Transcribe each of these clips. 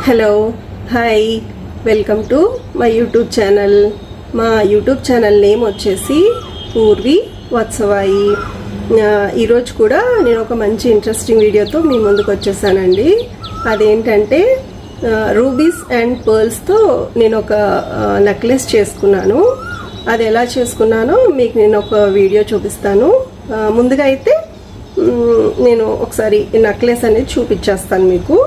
Hello hi welcome to my YouTube channel. మా YouTube channel name వచ్చేసి పూర్వి వత్సవాయి. ఈరోజు కూడా నేను ఒక మంచి ఇంట్రెస్టింగ్ వీడియోతో మీ ముందుకు వచ్చేసానండి. అదేంటంటే రూబీస్ అండ్ పర్ల్స్తో నేను ఒక నెక్లెస్ చేసుకున్నాను. అది ఎలా చేసుకున్నానో మీకు నేను ఒక వీడియో చూపిస్తాను. ముందుగా అయితే నేను ఒకసారి ఈ నెక్లెస్ అనేది చూపించేస్తాను మీకు.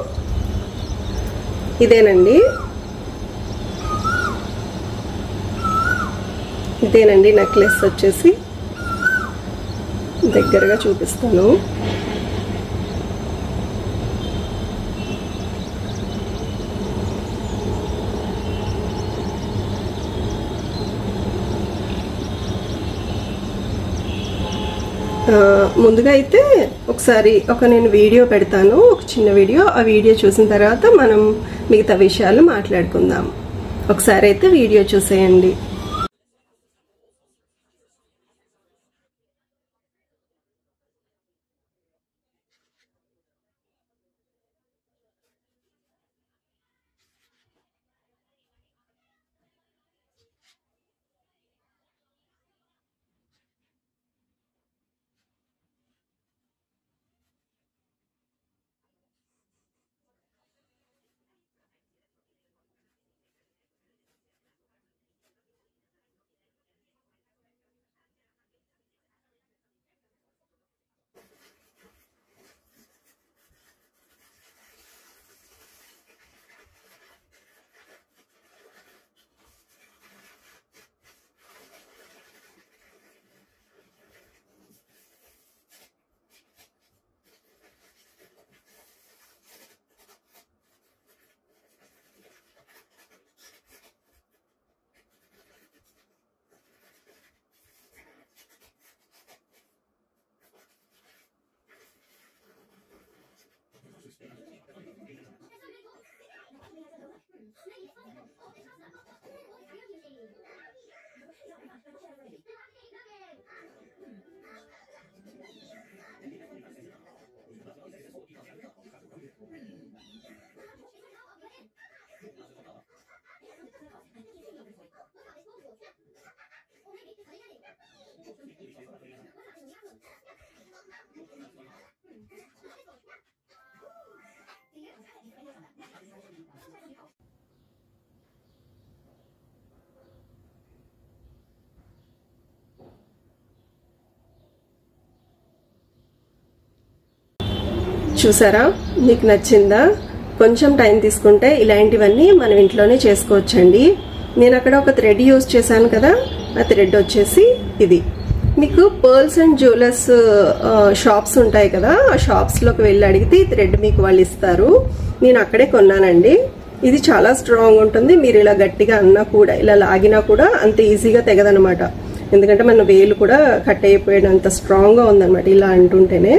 ఇదేనండి నెక్లెస్ వచ్చేసి దగ్గరగా చూపిస్తాను. ముందుగా అయితే ఒకసారి నేను వీడియో పెడతాను, ఒక చిన్న వీడియో. ఆ వీడియో చూసిన తర్వాత మనం మిగతా విషయాలు మాట్లాడుకుందాం. ఒకసారి అయితే వీడియో చూసేయండి. చూసారా, మీకు నచ్చిందా? కొంచెం టైం తీసుకుంటే ఇలాంటివన్నీ మనం ఇంట్లోనే చేసుకోవచ్చండి. నేను అక్కడ ఒక థ్రెడ్ యూజ్ చేశాను కదా, ఆ థ్రెడ్ వచ్చేసి ఇది. మీకు పర్ల్స్ అండ్ జ్యువెలర్స్ షాప్స్ ఉంటాయి కదా, ఆ షాప్స్లోకి వెళ్ళి అడిగితే ఈ థ్రెడ్ మీకు వాళ్ళు ఇస్తారు. నేను అక్కడే కొన్నానండి. ఇది చాలా స్ట్రాంగ్ ఉంటుంది. మీరు ఇలా గట్టిగా అన్నా కూడా, ఇలా లాగినా కూడా అంత ఈజీగా తెగదనమాట. ఎందుకంటే మన వేలు కూడా కట్ అయిపోయేంత స్ట్రాంగ్గా ఉందన్నమాట. ఇలా అంటుంటేనే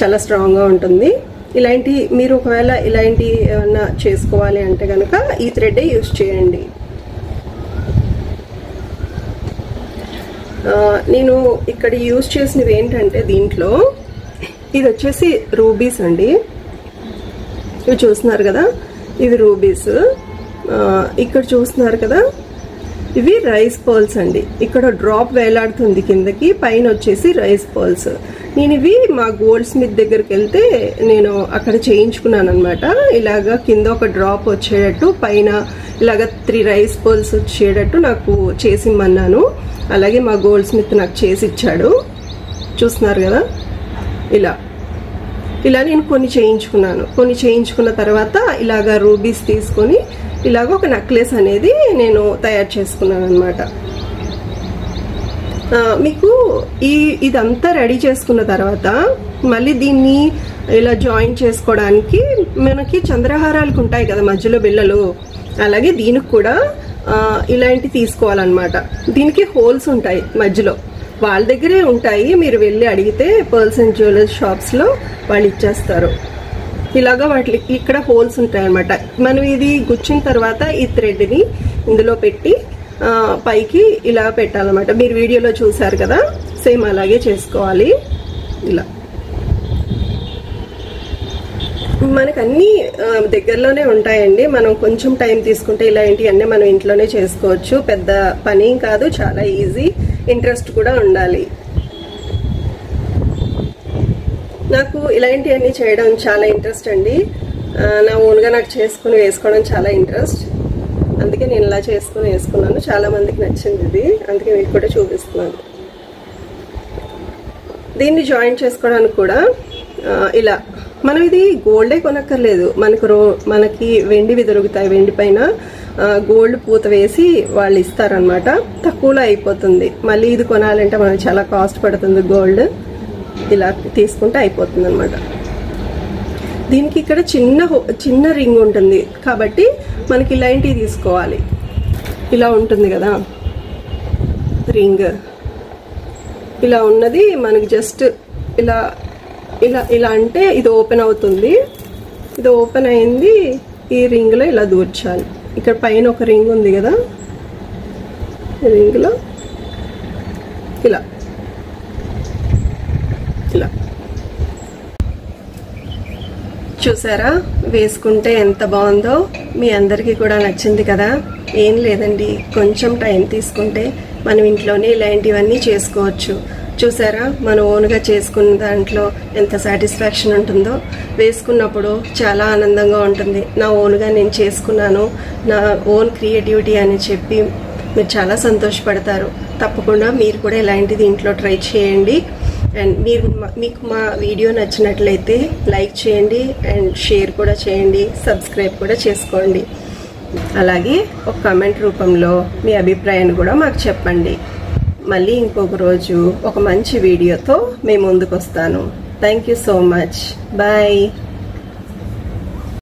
చాలా స్ట్రాంగ్గా ఉంటుంది. మీరు ఒకవేళ ఇలాంటి ఏమన్నా చేసుకోవాలి అంటే కనుక ఈ థ్రెడ్డే యూజ్ చేయండి. నేను ఇక్కడ యూజ్ చేసినవి ఏంటంటే, దీంట్లో ఇది వచ్చేసి రూబీస్ అండి. ఇవి చూస్తున్నారు కదా, ఇవి రూబీస్. ఇక్కడ చూస్తున్నారు కదా, ఇవి రైస్ పర్ల్స్ అండి. ఇక్కడ డ్రాప్ వేలాడుతుంది కిందకి, పైన వచ్చేసి రైస్ పర్ల్స్. నేను ఇవి మా గోల్డ్ స్మిత్ దగ్గరికి వెళ్తే నేను అక్కడ చేయించుకున్నాను అనమాట. ఇలాగా కింద ఒక డ్రాప్ వచ్చేటట్టు, పైన ఇలాగ 3 రైస్ పర్ల్స్ వచ్చేటట్టు నాకు చేసిమ్మన్నాను. అలాగే మా గోల్డ్ స్మిత్ నాకు చేసి ఇచ్చాడు. చూస్తున్నారు కదా, ఇలా నేను కొన్ని చేయించుకున్న తర్వాత ఇలాగా రూబీస్ తీసుకొని ఇలాగ ఒక నెక్లెస్ అనేది నేను తయారు చేసుకున్నాను అనమాట. మీకు ఇదంతా రెడీ చేసుకున్న తర్వాత మళ్ళీ దీన్ని ఇలా జాయిన్ చేసుకోవడానికి మనకి చంద్రహారాలకు ఉంటాయి కదా మధ్యలో బిళ్ళలు, అలాగే దీనికి కూడా ఇలాంటి తీసుకోవాలన్నమాట. దీనికి హోల్స్ ఉంటాయి మధ్యలో, వాళ్ళ దగ్గరే ఉంటాయి. మీరు వెళ్ళి అడిగితే పర్ల్స్ అండ్ జ్యువెలర్స్ షాప్స్లో వాళ్ళు ఇచ్చేస్తారు. ఇలాగా వాటికి ఇక్కడ హోల్స్ ఉంటాయి అన్నమాట. మనం ఇది గుచ్చిన తర్వాత ఈ థ్రెడ్ని ఇందులో పెట్టి పైకి ఇలా పెట్టాలన్నమాట. మీరు వీడియోలో చూసారు కదా, సేమ్ అలాగే చేసుకోవాలి. ఇలా మనకు అన్ని దగ్గరలోనే ఉంటాయండి. మనం కొంచెం టైం తీసుకుంటే ఇలాంటివన్నీ మనం ఇంట్లోనే చేసుకోవచ్చు. పెద్ద పని కాదు, చాలా ఈజీ. ఇంట్రెస్ట్ కూడా ఉండాలి. నాకు ఇలాంటివన్నీ చేయడం చాలా ఇంట్రెస్ట్ అండి. నా ఓన్గా నాకు చేసుకుని వేసుకోవడం చాలా ఇంట్రెస్ట్. అందుకే నేను ఇలా చేసుకుని వేసుకున్నాను. చాలా మందికి నచ్చింది ఇది, అందుకే మీకు కూడా చూపిస్తున్నాను. దీన్ని జాయిన్ చేసుకోవడానికి కూడా ఇలా మనం ఇది గోల్డే కొనక్కర్లేదు. మనకి వెండివి దొరుకుతాయి. వెండి పైన గోల్డ్ పూత వేసి వాళ్ళు ఇస్తారనమాట. తక్కువలో అయిపోతుంది. మళ్ళీ ఇది కొనాలంటే మనకి చాలా కాస్ట్ పడుతుంది గోల్డ్. ఇలా తీసుకుంటే అయిపోతుంది అనమాట. దీనికి ఇక్కడ చిన్న రింగ్ ఉంటుంది కాబట్టి మనకి ఇలాంటివి తీసుకోవాలి. ఇలా ఉంటుంది కదా రింగ్, ఇలా ఉన్నది మనకి జస్ట్ ఇలా ఇలా ఇలా అంటే ఇది ఓపెన్ అవుతుంది. ఇది ఓపెన్ అయింది. ఈ రింగ్లో ఇలా దూర్చాలి. ఇక్కడ పైన ఒక రింగ్ ఉంది కదా, ఈ రింగ్లో ఇలా ఇలా చూసారా వేసుకుంటే ఎంత బాగుందో. మీ అందరికీ కూడా నచ్చింది కదా. ఏం లేదండి, కొంచెం టైం తీసుకుంటే మనం ఇంట్లోనే ఇలాంటివన్నీ చేసుకోవచ్చు. చూసారా మన ఓన్గా చేసుకున్న దాంట్లో ఎంత సాటిస్ఫాక్షన్ ఉంటుందో. వేసుకున్నప్పుడు చాలా ఆనందంగా ఉంటుంది. నా ఓన్గా నేను చేసుకున్నాను, నా ఓన్ క్రియేటివిటీ అని చెప్పి మీరు చాలా సంతోషపడతారు. తప్పకుండా మీరు కూడా ఇలాంటిది ఇంట్లో ట్రై చేయండి. అండ్ మీకు మా వీడియో నచ్చినట్లయితే లైక్ చేయండి అండ్ షేర్ కూడా చేయండి, సబ్స్క్రైబ్ కూడా చేసుకోండి. అలాగే ఒక కామెంట్ రూపంలో మీ అభిప్రాయాన్ని కూడా మాకు చెప్పండి. మళ్ళీ ఇంకొక రోజు ఒక మంచి వీడియోతో మేము ముందుకు వస్తాను. Thank you so much. Bye.